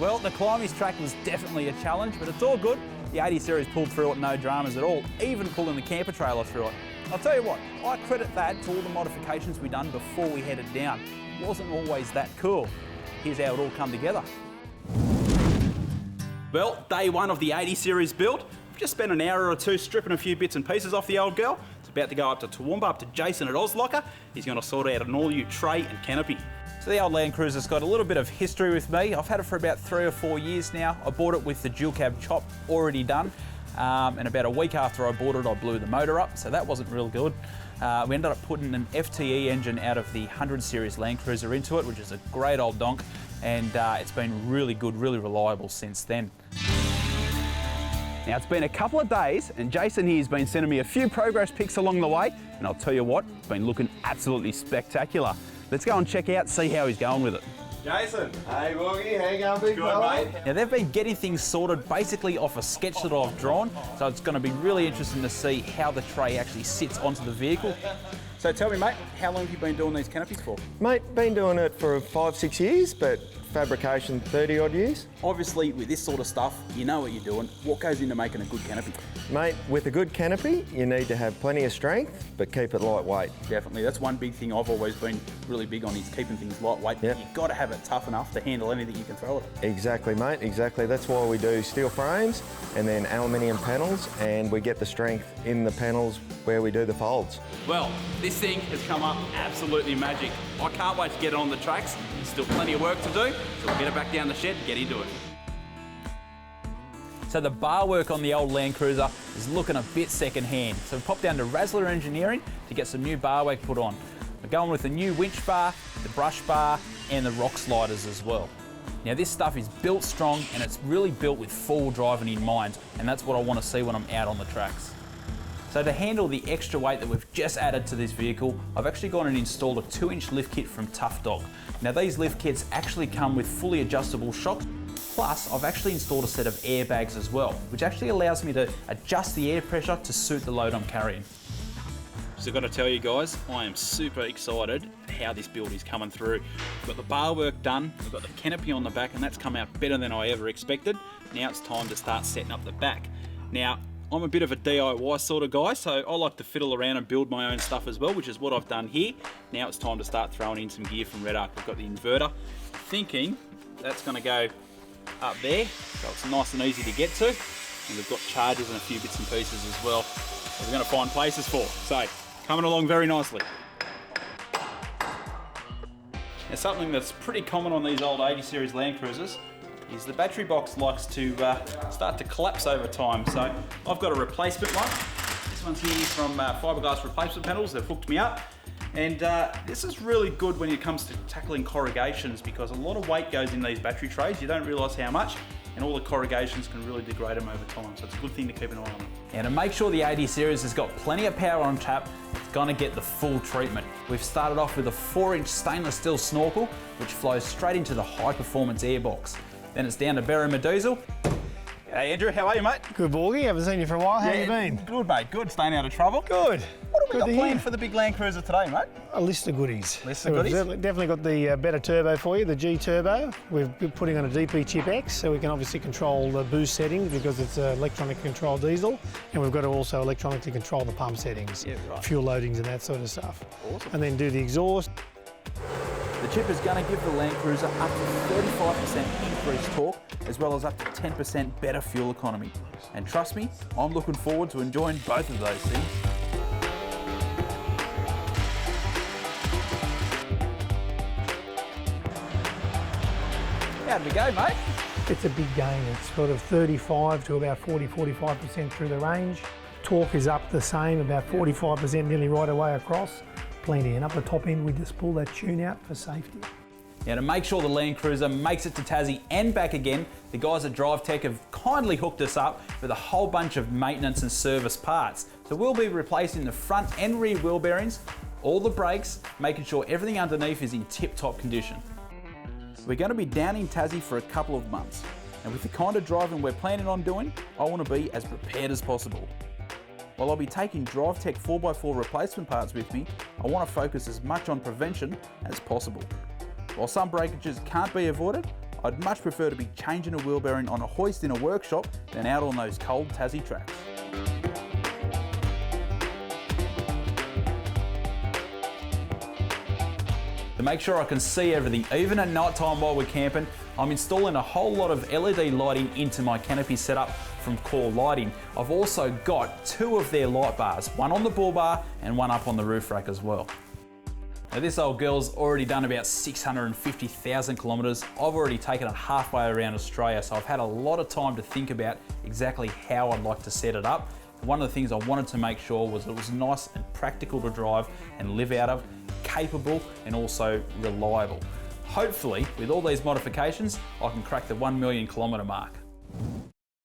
Well, the Climbys track was definitely a challenge, but it's all good. The 80 Series pulled through it, no dramas at all, even pulling the camper trailer through it. I'll tell you what, I credit that to all the modifications we done before we headed down. It wasn't always that cool. Here's how it all come together. Well, day one of the 80 Series build. We've just spent an hour or two stripping a few bits and pieces off the old girl. It's about to go up to Toowoomba, up to Jason at Ozlocker. He's going to sort out an all-new tray and canopy. So the old Land Cruiser's got a little bit of history with me. I've had it for about 3 or 4 years now. I bought it with the dual cab chop already done. And about a week after I bought it, I blew the motor up, so that wasn't real good. We ended up putting an FTE engine out of the 100 Series Land Cruiser into it, which is a great old donk, and it's been really good, really reliable since then. Now, it's been a couple of days, and Jason here's been sending me a few progress pics along the way, and I'll tell you what, it's been looking absolutely spectacular. Let's go and check out, see how he's going with it. Jason. Hey, Boogie. How you going, big Good, fella? mate. Now, they've been getting things sorted basically off a sketch that I've drawn, so it's going to be really interesting to see how the tray actually sits onto the vehicle. So tell me, mate, how long have you been doing these canopies for? Mate, been doing it for 5-6 years, but fabrication 30 odd years. Obviously, with this sort of stuff, you know what you're doing. What goes into making a good canopy? Mate, with a good canopy, you need to have plenty of strength, but keep it lightweight. Definitely. That's one big thing I've always been really big on, is keeping things lightweight. Yep. You've got to have it tough enough to handle anything you can throw at it. Exactly, mate, exactly. That's why we do steel frames and then aluminium panels, and we get the strength in the panels where we do the folds. Well, this thing has come up absolutely magic. I can't wait to get it on the tracks. There's still plenty of work to do, so we'll get it back down the shed and get into it. So the bar work on the old Land Cruiser is looking a bit second-hand. So we popped down to Razzler Engineering to get some new bar work put on. We're going with the new winch bar, the brush bar, and the rock sliders as well. Now this stuff is built strong, and it's really built with four-wheel driving in mind, and that's what I want to see when I'm out on the tracks. So to handle the extra weight that we've just added to this vehicle, I've actually gone and installed a 2-inch lift kit from Tough Dog. Now these lift kits actually come with fully adjustable shocks, plus I've actually installed a set of airbags as well, which actually allows me to adjust the air pressure to suit the load I'm carrying. So I've got to tell you guys, I am super excited how this build is coming through. We've got the bar work done, we've got the canopy on the back, and that's come out better than I ever expected. Now it's time to start setting up the back. Now, I'm a bit of a DIY sort of guy, so I like to fiddle around and build my own stuff as well, which is what I've done here. Now it's time to start throwing in some gear from Red Arc. We've got the inverter, thinking that's going to go up there, so it's nice and easy to get to. And we've got chargers and a few bits and pieces as well that we're going to find places for. So, coming along very nicely. Now, something that's pretty common on these old 80 Series Land Cruisers is the battery box likes to start to collapse over time. So I've got a replacement one. This one's here from Fiberglass Replacement Panels. They've hooked me up. And this is really good when it comes to tackling corrugations, because a lot of weight goes in these battery trays. You don't realise how much, and all the corrugations can really degrade them over time. So it's a good thing to keep an eye on. And to make sure the 80 Series has got plenty of power on tap, it's going to get the full treatment. We've started off with a 4-inch stainless steel snorkel, which flows straight into the high performance airbox. Then it's down to Berrima diesel. Hey Andrew, how are you, mate? Good, Borgie. Haven't seen you for a while. How you been? Good, mate. Good. Staying out of trouble. Good. What have we Good got to planned hear. for the big Land Cruiser today, mate? A list of goodies. List of goodies? We've definitely got the better turbo for you, the G Turbo. We've been putting on a DP Chip X, so we can obviously control the boost settings because it's electronically controlled diesel, and we've got to also electronically control the pump settings, fuel loadings and that sort of stuff. Awesome. And then do the exhaust. The chip is going to give the Land Cruiser up to 35% increased torque, as well as up to 10% better fuel economy. And trust me, I'm looking forward to enjoying both of those things. How'd we go, mate? It's a big gain. It's sort of 35 to about 40-45% through the range. Torque is up the same, about 45% nearly right away across. Plenty, and up the top end we just pull that tune out for safety. Now, to make sure the Land Cruiser makes it to Tassie and back again, the guys at DriveTech have kindly hooked us up with a whole bunch of maintenance and service parts. So we'll be replacing the front and rear wheel bearings, all the brakes, making sure everything underneath is in tip-top condition. We're going to be down in Tassie for a couple of months, and with the kind of driving we're planning on doing, I want to be as prepared as possible. While I'll be taking DriveTech 4x4 replacement parts with me, I want to focus as much on prevention as possible. While some breakages can't be avoided, I'd much prefer to be changing a wheel bearing on a hoist in a workshop than out on those cold Tassie tracks. To make sure I can see everything, even at night time while we're camping, I'm installing a whole lot of LED lighting into my canopy setup from Core Lighting. I've also got 2 of their light bars, one on the bull bar and one up on the roof rack as well. Now this old girl's already done about 650,000 kilometres. I've already taken it halfway around Australia, so I've had a lot of time to think about exactly how I'd like to set it up. One of the things I wanted to make sure was it was nice and practical to drive and live out of, capable and also reliable. Hopefully, with all these modifications, I can crack the 1 million kilometre mark.